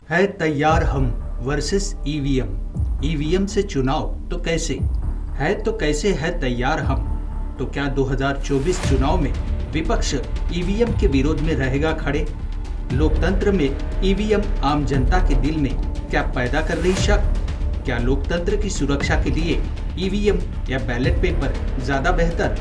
है तैयार हम वर्सेस ईवीएम। ईवीएम से चुनाव तो कैसे है, तो कैसे है तैयार हम। तो क्या 2024 चुनाव में विपक्ष ईवीएम के विरोध में रहेगा खड़े। लोकतंत्र में ईवीएम आम जनता के दिल में क्या पैदा कर रही शक। क्या लोकतंत्र की सुरक्षा के लिए ईवीएम या बैलेट पेपर ज्यादा बेहतर।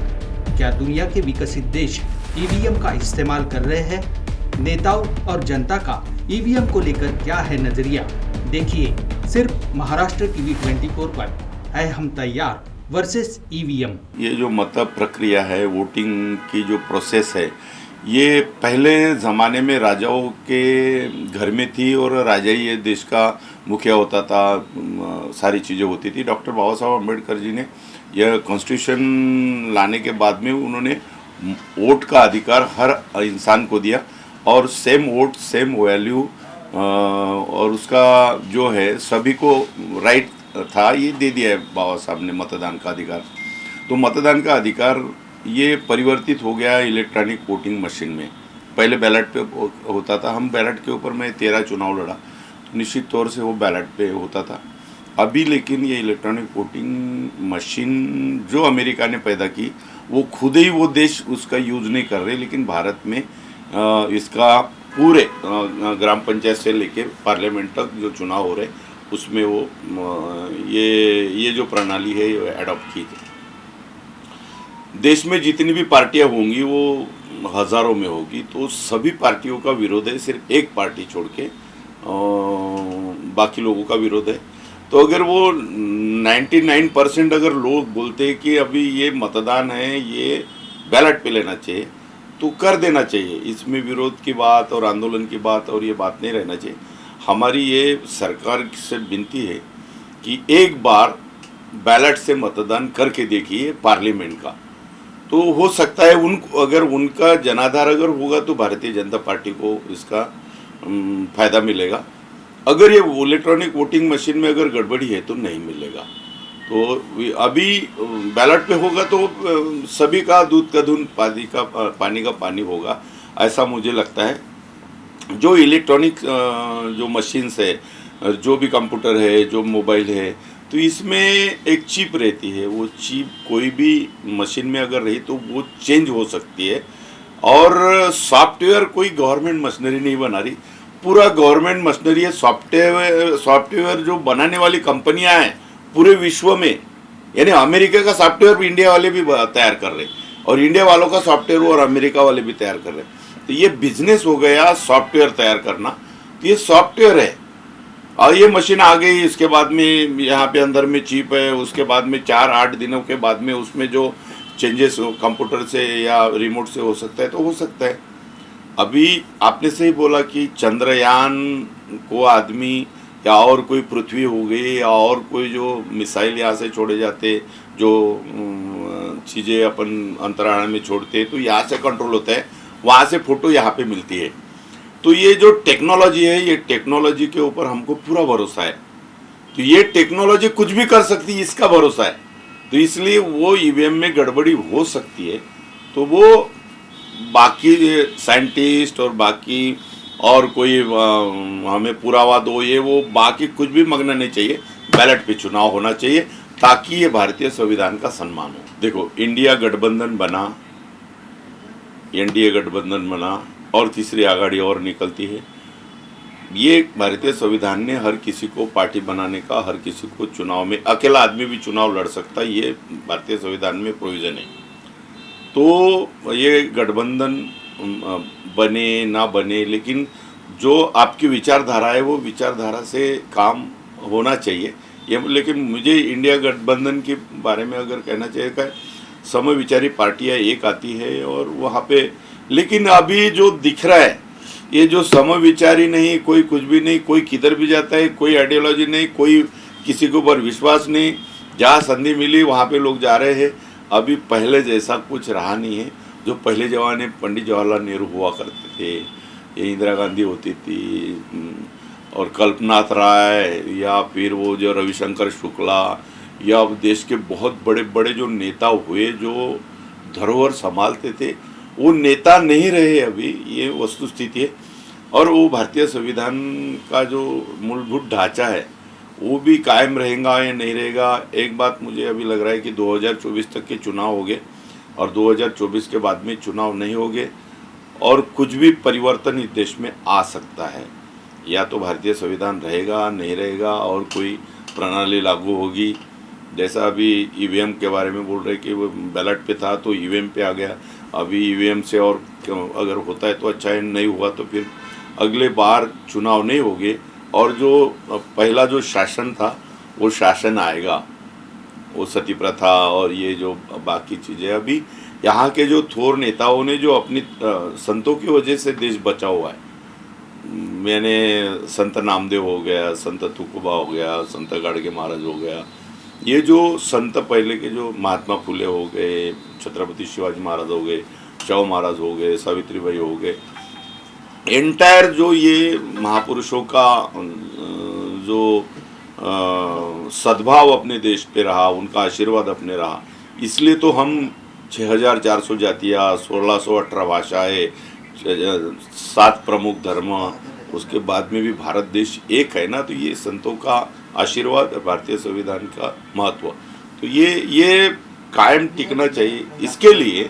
क्या दुनिया के विकसित देश ईवीएम का इस्तेमाल कर रहे हैं। नेताओं और जनता का ईवीएम को लेकर क्या है नजरिया, देखिए सिर्फ महाराष्ट्र टीवी 24 पर है हम तैयार वर्सेस ईवीएम। ये जो मत प्रक्रिया है, वोटिंग की जो प्रोसेस है, ये पहले ज़माने में राजाओं के घर में थी और राजा ही ये देश का मुखिया होता था, सारी चीज़ें होती थी। डॉक्टर बाबा साहब अम्बेडकर जी ने यह कॉन्स्टिट्यूशन लाने के बाद में उन्होंने वोट का अधिकार हर इंसान को दिया और सेम वोट सेम वैल्यू और उसका जो है सभी को राइट था, ये दे दिया है बाबा साहब ने मतदान का अधिकार। तो मतदान का अधिकार ये परिवर्तित हो गया इलेक्ट्रॉनिक वोटिंग मशीन में। पहले बैलेट पे होता था, हम बैलेट के ऊपर मैं 13 चुनाव लड़ा, तो निश्चित तौर से वो बैलेट पे होता था। अभी लेकिन ये इलेक्ट्रॉनिक वोटिंग मशीन जो अमेरिका ने पैदा की, वो खुद ही वो देश उसका यूज़ नहीं कर रहे, लेकिन भारत में इसका पूरे ग्राम पंचायत से लेके पार्लियामेंट तक जो चुनाव हो रहे उसमें वो ये जो प्रणाली है ये अडॉप्ट की थी। देश में जितनी भी पार्टियां होंगी वो हज़ारों में होगी, तो सभी पार्टियों का विरोध है, सिर्फ एक पार्टी छोड़ के बाकी लोगों का विरोध है। तो अगर वो 99% अगर लोग बोलते हैं कि अभी ये मतदान है, ये बैलेट पे लेना चाहिए, तो कर देना चाहिए। इसमें विरोध की बात और आंदोलन की बात और ये बात नहीं रहना चाहिए। हमारी ये सरकार से विनती है कि एक बार बैलेट से मतदान करके देखिए पार्लियामेंट का, तो हो सकता है अगर उनका जनाधार अगर होगा तो भारतीय जनता पार्टी को इसका फायदा मिलेगा। अगर ये इलेक्ट्रॉनिक वोटिंग मशीन में अगर गड़बड़ी है तो नहीं मिलेगा। तो अभी बैलेट पे होगा तो सभी का दूध का दूध, पानी का पानी होगा, ऐसा मुझे लगता है। जो इलेक्ट्रॉनिक जो मशीन्स है, जो भी कंप्यूटर है, जो मोबाइल है, तो इसमें एक चिप रहती है। वो चिप कोई भी मशीन में अगर रही तो वो चेंज हो सकती है। और सॉफ्टवेयर कोई गवर्नमेंट मशीनरी नहीं बना रही, पूरा गवर्नमेंट मशीनरी है। सॉफ्टवेयर जो बनाने वाली कंपनियां हैं पूरे विश्व में, यानी अमेरिका का सॉफ्टवेयर भी इंडिया वाले भी तैयार कर रहे हैं और इंडिया वालों का सॉफ्टवेयर और अमेरिका वाले भी तैयार कर रहे हैं। तो ये बिजनेस हो गया सॉफ्टवेयर तैयार करना। तो ये सॉफ्टवेयर है और ये मशीन आ गई, इसके बाद में यहाँ पे अंदर में चिप है, उसके बाद में 4-8 दिनों के बाद में उसमें जो चेंजेस कंप्यूटर से या रिमोट से हो सकता है तो हो सकता है। अभी आपने सही बोला कि चंद्रयान को आदमी या और कोई पृथ्वी हो गई या और कोई जो मिसाइल यहाँ से छोड़े जाते, जो चीज़ें अपन अंतराल में छोड़ते, तो यहाँ से कंट्रोल होता है, वहाँ से फोटो यहाँ पे मिलती है। तो ये जो टेक्नोलॉजी है, ये टेक्नोलॉजी के ऊपर हमको पूरा भरोसा है। तो ये टेक्नोलॉजी कुछ भी कर सकती है, इसका भरोसा है। तो इसलिए वो ईवीएम में गड़बड़ी हो सकती है, तो वो बाकी साइंटिस्ट और बाकी और कोई हमें पुरावा दो, ये वो बाकी कुछ भी मांगना नहीं चाहिए। बैलेट पे चुनाव होना चाहिए ताकि ये भारतीय संविधान का सम्मान हो। देखो, इंडिया गठबंधन बना, एनडीए गठबंधन बना और तीसरी आघाड़ी और निकलती है। ये भारतीय संविधान ने हर किसी को पार्टी बनाने का, हर किसी को चुनाव में, अकेला आदमी भी चुनाव लड़ सकता है, ये भारतीय संविधान में प्रोविजन है। तो ये गठबंधन बने ना बने, लेकिन जो आपकी विचारधारा है वो विचारधारा से काम होना चाहिए। ये लेकिन मुझे इंडिया गठबंधन के बारे में अगर कहना चाहिए कि समविचारी पार्टियां एक आती है और वहाँ पे, लेकिन अभी जो दिख रहा है ये जो समविचारी नहीं, कोई कुछ भी नहीं, कोई किधर भी जाता है, कोई आइडियोलॉजी नहीं, कोई किसी के ऊपर विश्वास नहीं, जहाँ संधि मिली वहाँ पे लोग जा रहे हैं। अभी पहले जैसा कुछ रहा नहीं है। जो पहले जमाने पंडित जवाहरलाल नेहरू हुआ करते थे, ये इंदिरा गांधी होती थी और कल्पनाथ राय, या फिर वो जो रविशंकर शुक्ला, या देश के बहुत बड़े बड़े जो नेता हुए जो धरोहर संभालते थे, वो नेता नहीं रहे अभी, ये वस्तुस्थिति है। और वो भारतीय संविधान का जो मूलभूत ढांचा है वो भी कायम रहेगा या नहीं रहेगा। एक बात मुझे अभी लग रहा है कि 2024 तक के चुनाव हो गए और 2024 के बाद में चुनाव नहीं होंगे और कुछ भी परिवर्तन इस देश में आ सकता है। या तो भारतीय संविधान रहेगा, नहीं रहेगा और कोई प्रणाली लागू होगी। जैसा अभी ईवीएम के बारे में बोल रहे कि वो बैलेट पे था तो ईवीएम पे आ गया। अभी ईवीएम से और अगर होता है तो अच्छा है, नहीं हुआ तो फिर अगले बार चुनाव नहीं होंगे और जो पहला जो शासन था वो शासन आएगा। वो सती प्रथा और ये जो बाकी चीज़ें, अभी यहाँ के जो थोर नेताओं ने जो अपनी संतों की वजह से देश बचा हुआ है। मैंने संत नामदेव हो गया, संत तुकोबा हो गया, संत गाडगे महाराज हो गया, ये जो संत पहले के जो महात्मा फुले हो गए, छत्रपति शिवाजी महाराज हो गए, शाहू महाराज हो गए, सावित्रीबाई हो गए, एंटायर जो ये महापुरुषों का जो सद्भाव अपने देश पे रहा, उनका आशीर्वाद अपने रहा, इसलिए तो हम 6400 जातियाँ, 1618 भाषाएँ, 7 प्रमुख धर्म, उसके बाद में भी भारत देश एक है ना। तो ये संतों का आशीर्वाद, भारतीय संविधान का महत्व, तो ये कायम टिकना चाहिए। इसके लिए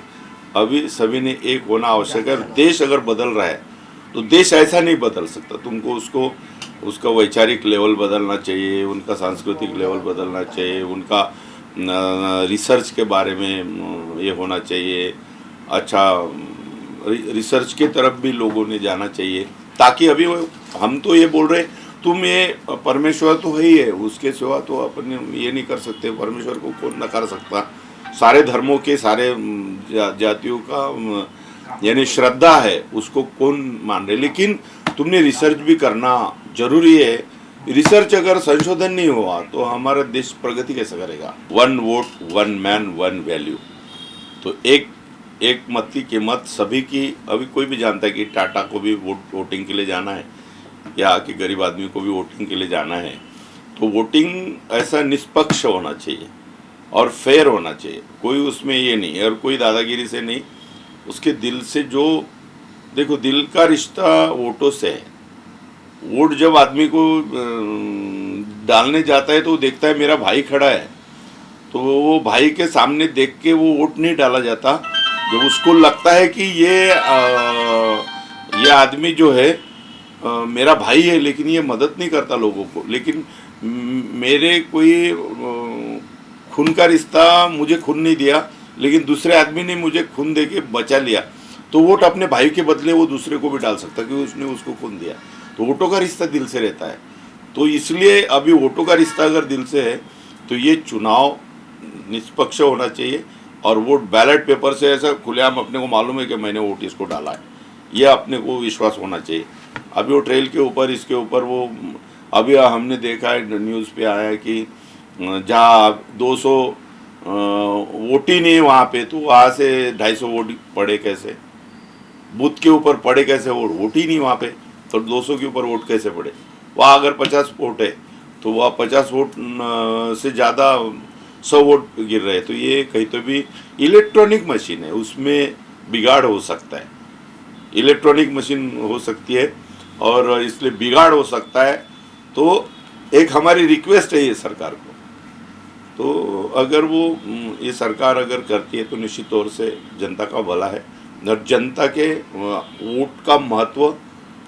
अभी सभी ने एक होना आवश्यक है। देश अगर बदल रहा है तो देश ऐसा नहीं बदल सकता। तुमको उसका वैचारिक लेवल बदलना चाहिए, उनका सांस्कृतिक लेवल बदलना चाहिए, उनका रिसर्च के बारे में ये होना चाहिए। अच्छा, रिसर्च के तरफ भी लोगों ने जाना चाहिए, ताकि अभी हम तो ये बोल रहे तुम ये परमेश्वर तो है ही है, उसके सिवा तो अपन ये नहीं कर सकते। परमेश्वर को कौन नकार सकता। सारे धर्मों के, सारे जातियों का यानी श्रद्धा है, उसको कौन मान रहे। लेकिन तुमने रिसर्च भी करना जरूरी है। रिसर्च अगर संशोधन नहीं हुआ तो हमारा देश प्रगति कैसे करेगा। 1 वोट 1 मैन 1 वैल्यू। तो एक मत की कीमत सभी की। अभी कोई भी जानता है कि टाटा को भी वोटिंग के लिए जाना है या कि गरीब आदमी को भी वोटिंग के लिए जाना है। तो वोटिंग ऐसा निष्पक्ष होना चाहिए और फेयर होना चाहिए। कोई उसमें ये नहीं है और कोई दादागिरी से नहीं, उसके दिल से जो देखो, दिल का रिश्ता वोटों से है। वोट जब आदमी को डालने जाता है तो देखता है मेरा भाई खड़ा है, तो वो भाई के सामने देख के वो वोट नहीं डाला जाता। जब उसको लगता है कि ये आदमी जो है मेरा भाई है, लेकिन ये मदद नहीं करता लोगों को, लेकिन मेरे कोई खून का रिश्ता, मुझे खून नहीं दिया लेकिन दूसरे आदमी ने मुझे खून दे के बचा लिया, तो वोट अपने भाई के बदले वो दूसरे को भी डाल सकता क्योंकि उसने उसको खून दिया। तो वोटों का रिश्ता दिल से रहता है। तो इसलिए अभी वोटों का रिश्ता अगर दिल से है तो ये चुनाव निष्पक्ष होना चाहिए और वोट बैलेट पेपर से ऐसा खुलेआम अपने को मालूम है कि मैंने वोट इसको डाला है, ये अपने को विश्वास होना चाहिए। अभी वो ट्रेल के ऊपर, इसके ऊपर वो अभी हमने देखा है, न्यूज़ पे आया है कि जहाँ 200 वोट ही नहीं वहाँ पे, तो वहाँ से 250 वोट पड़े कैसे, बूथ के ऊपर पड़े कैसे वोट ही नहीं वहाँ पे, तो 200 के ऊपर वोट कैसे पड़े। वहाँ अगर 50 वोट है तो वह 50 वोट से ज़्यादा 100 वोट गिर रहे। तो ये कहीं तो भी इलेक्ट्रॉनिक मशीन है, उसमें बिगाड़ हो सकता है। इलेक्ट्रॉनिक मशीन हो सकती है और इसलिए बिगाड़ हो सकता है। तो एक हमारी रिक्वेस्ट है ये सरकार को, तो अगर वो ये सरकार अगर करती है तो निश्चित तौर से जनता का भला है और जनता के वोट का महत्व,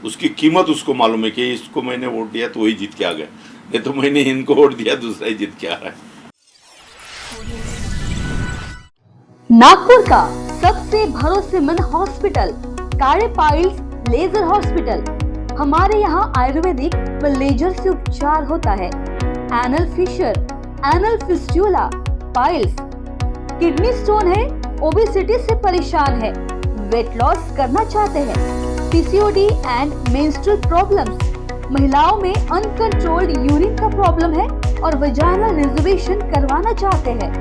उसकी कीमत उसको मालूम है कि इसको मैंने वोट दिया तो वही जीत के आ गया, नहीं तो मैंने इनको वोट दिया दूसरा ही जीत के आ रहा है। नागपुर का सबसे भरोसेमंद हॉस्पिटल कार्य पाइल्स लेजर हॉस्पिटल। हमारे यहाँ आयुर्वेदिक व लेजर से उपचार होता है। Anal fissure, anal fistula, piles, kidney stone है, ओबेसिटी से परेशान है, वेट लॉस करना चाहते हैं, पीसीओडी एंड मेंस्ट्रुअल प्रॉब्लम्स, महिलाओं में अनकंट्रोल्ड यूरिन का प्रॉब्लम है और वजाइनल रिजर्वेशन करवाना चाहते हैं,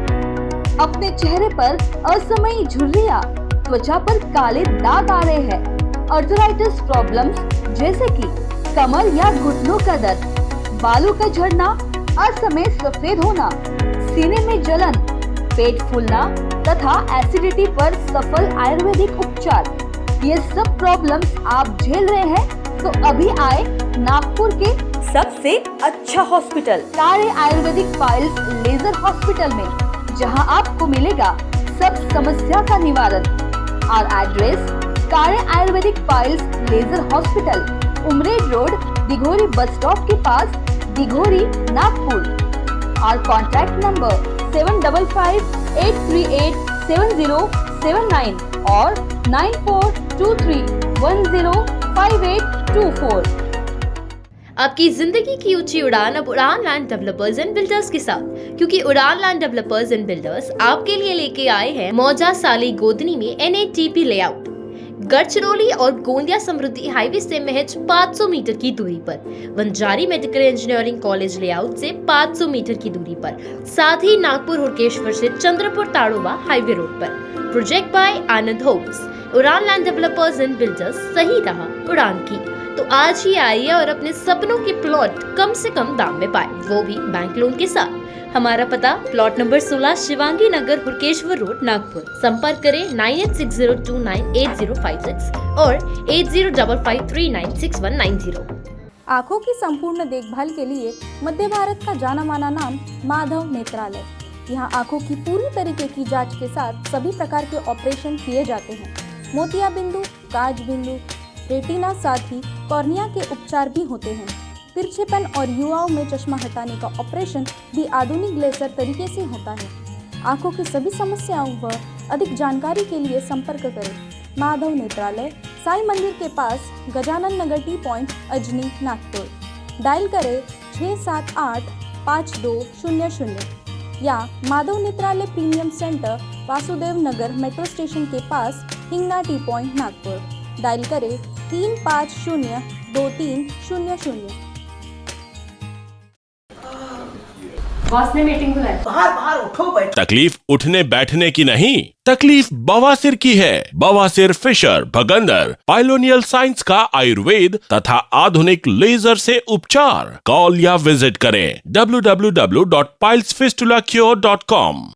अपने चेहरे पर असमयी झुर्रियां, त्वचा पर काले दाग आ रहे हैं, अर्थराइटिस प्रॉब्लम्स जैसे कि कमर या घुटनों का दर्द, बालों का झड़ना, असमय सफेद होना, सीने में जलन, पेट फूलना तथा एसिडिटी पर सफल आयुर्वेदिक उपचार, ये सब प्रॉब्लम्स आप झेल रहे हैं तो तो अभी आए नागपुर के सबसे अच्छा हॉस्पिटल कारे आयुर्वेदिक पाइल्स लेजर हॉस्पिटल में, जहां आपको मिलेगा सब समस्या का निवारण। और address Kare Ayurvedic piles laser hospital, Umred road, Dighori bus stop के पास, दिघोरी, नागपुर। और कॉन्टैक्ट नंबर 7538387079 और 9423105824। आपकी जिंदगी की ऊंची उड़ान अब उड़ान लैंड डेवलपर्स एंड बिल्डर्स के साथ, क्योंकि उड़ान लैंड डेवलपर्स एंड बिल्डर्स आपके लिए लेके आए हैं मौजा साली गोदनी में NATP लेआउट। गढ़चिरौली और गोंदिया समृद्धि हाईवे से महज 500 मीटर की दूरी पर, Vanjari medical engineering college layout से 500 मीटर की दूरी पर, साथ ही नागपुर हुड़केश्वर से चंद्रपुर ताड़ोबा हाईवे रोड पर। Project by Anand homes. Udaan land developers and builders, सही रहा उड़ान की। तो आज ही आइए और अपने सपनों के प्लॉट कम से कम दाम में पाए, वो भी बैंक लोन के साथ। हमारा पता प्लॉट नंबर 16 शिवांगी नगर, हुड़केश्वर रोड, नागपुर। संपर्क करें 9860298056 और 8055396190। आँखों की संपूर्ण देखभाल के लिए मध्य भारत का जाना माना नाम माधव नेत्रालय। यहाँ आँखों की पूरी तरीके की जांच के साथ सभी प्रकार के ऑपरेशन किए जाते हैं। मोतिया बिंदु, काज बिंदु, रेटिना, साथ ही कॉर्निया के उपचार भी होते हैं। तिरछेपन और युवाओं में चश्मा हटाने का ऑपरेशन भी आधुनिक लेजर तरीके से होता है। आंखों की सभी समस्याओं व अधिक जानकारी के लिए संपर्क करें माधव नेत्रालय, साई मंदिर के पास, Gajanan Nagar T point, Ajni, Nagpur. Dial करें 6785200 या Madhav Netralaya premium centre, Vasudev Nagar metro station के पास, Hingna T point, Nagpur. Dial करें 35023000। बॉस ने मीटिंग बुलाई। बाहर उठो बैठो। तकलीफ उठने बैठने की नहीं, तकलीफ बवासीर की है। बवासीर, फिशर, भगंदर, पाइलोनियल साइंस का आयुर्वेद तथा आधुनिक लेजर से उपचार। कॉल या विजिट करें www.pilesfistulacure.com।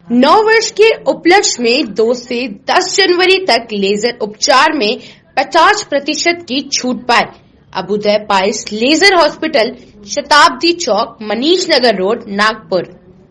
9 वर्ष के उपलक्ष्य में 2 से 10 जनवरी तक लेजर उपचार में 50% की छूट पाए। अभ्युदय पाइल्स लेजर हॉस्पिटल, शताब्दी चौक, मनीष नगर रोड, नागपुर।